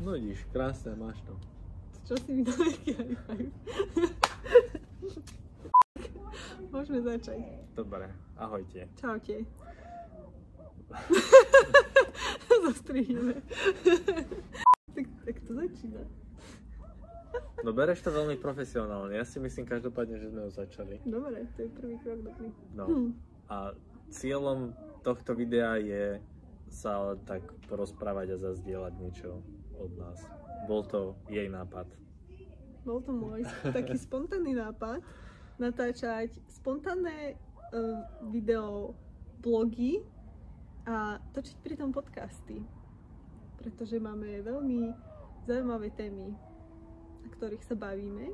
No vidíš, krásne, máš to. Čo si mi dal nejaký high five? Môžeme začať. Dobre, ahojte. Čaute. Zostrihneme. tak to začína. No bereš to veľmi profesionálne. Ja si myslím každopádne, že sme ho začali. Dobre, to je prvý krok dobrý. No. A cieľom tohto videa je sa tak porozprávať a zazdieľať niečo od nás. Bol to jej nápad. Bol to môj taký spontánny nápad natáčať spontánne video blogy a točiť pritom podcasty. Pretože máme veľmi zaujímavé témy, na ktorých sa bavíme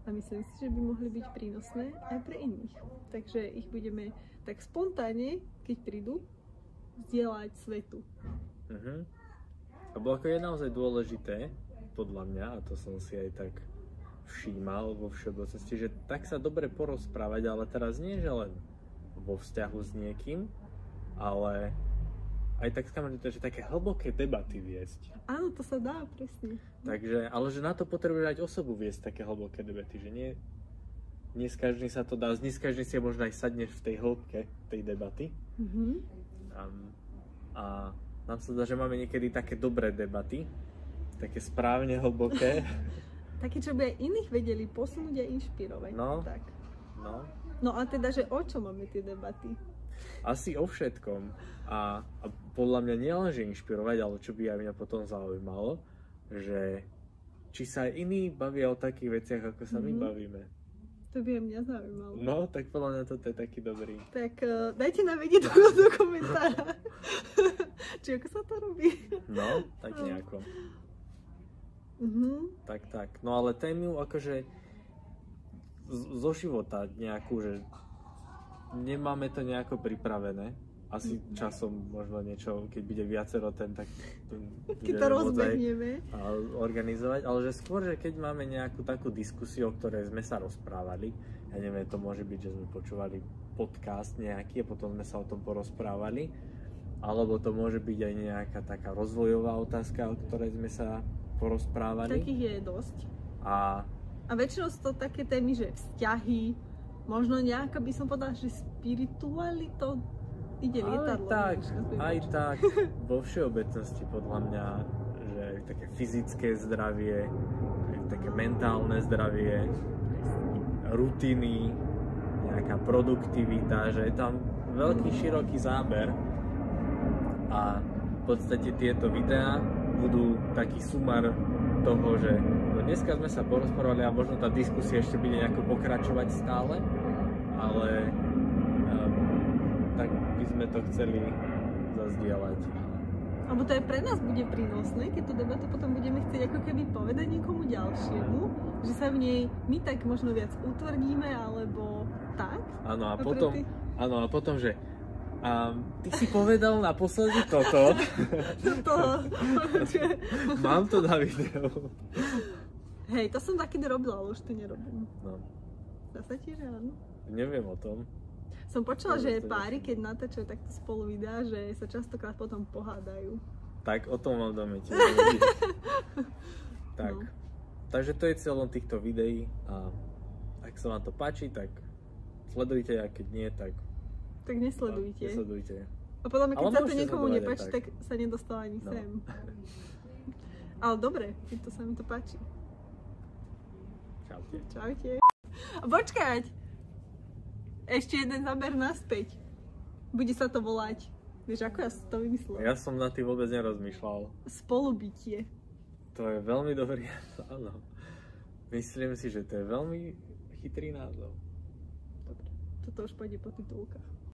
a myslím si, že by mohli byť prínosné aj pre iných. Takže ich budeme tak spontánne, keď prídu, zdieľať svetu. To bolo ako je naozaj dôležité, podľa mňa, a to som si aj tak všímal vo všeobecnosti, že tak sa dobre porozprávať, ale teraz nie, že len vo vzťahu s niekým, ale aj tak že také hlboké debaty viesť. Áno, to sa dá, presne. Takže, ale že na to potrebuješ aj osobu viesť také hlboké debaty, že nie s každým sa to dá, nie s každým si možno aj sadneš v tej hĺbke tej debaty. A nám sa dá, že máme niekedy také dobré debaty, také správne hlboké. Také, čo by aj iných vedeli posunúť a inšpirovať. No, tak. No A teda, že o čom máme tie debaty? Asi o všetkom. A podľa mňa nie len, že inšpirovať, ale čo by aj mňa potom zaujímalo, že či sa aj iní bavia o takých veciach, ako sa my bavíme. To by aj mňa zaujímalo. No, tak podľa mňa toto je taký dobrý. Tak dajte nám vedieť do komentára. Či ako sa to robí? No, tak nejako. Tak. No ale tému akože zo života nejakú, že nemáme to nejako pripravené. Asi časom možno niečo, keď bude viacero tém, tak keď to rozbehneme organizovať, ale že skôr, že keď máme nejakú takú diskusiu, o ktorej sme sa rozprávali, ja neviem, to môže byť, že sme počúvali podcast nejaký a potom sme sa o tom porozprávali, alebo to môže byť aj nejaká taká rozvojová otázka, o ktorej sme sa porozprávali. Takých je dosť. A väčšinou sú to také témy, že vzťahy, možno nejaká by som povedala, že spiritualita ide lietadlo. Aj tak, vo všeobecnosti podľa mňa, že aj také fyzické zdravie, aj také mentálne zdravie, rutiny, nejaká produktivita, že je tam veľký široký záber a v podstate tieto videá budú taký sumár toho, že dneska sme sa porozprávali a možno tá diskusia ešte bude nejako pokračovať stále, ale tak by sme to chceli zazdieľať. Alebo to aj pre nás bude prínosné, keď tú debatu potom budeme chcieť ako keby povedať niekomu ďalšiemu, že sa v nej my tak možno viac utvrdíme, alebo tak. Áno, a potom, že ty si povedal naposledy toto. Mám to na videu. Hej, to som taký robila, ale už to nerobím. No. Dá sa ti, že áno? Neviem o tom. Som počula, že páry, keď natáčajú takto spolu videá, že sa častokrát potom pohádajú. Tak, o tom mám domeť. Tak. No. Takže to je cieľom týchto videí a ak sa vám to páči, tak sledujte, a keď nie, tak nesledujte. Nesledujte. A podľa mňa, keď sa to niekomu nepáči, tak sa nedostáva ani sem. Ale dobre, keď to sa mi to páči. Čaute. A počkať! Ešte jeden záber naspäť. Bude sa to volať. Vieš, ako ja som to vymyslel? Ja som na tým vôbec nerozmýšľal. Spolubytie. To je veľmi dobrý, áno. Myslím si, že to je veľmi chytrý názov. Dobre, toto už pôjde po titulkách.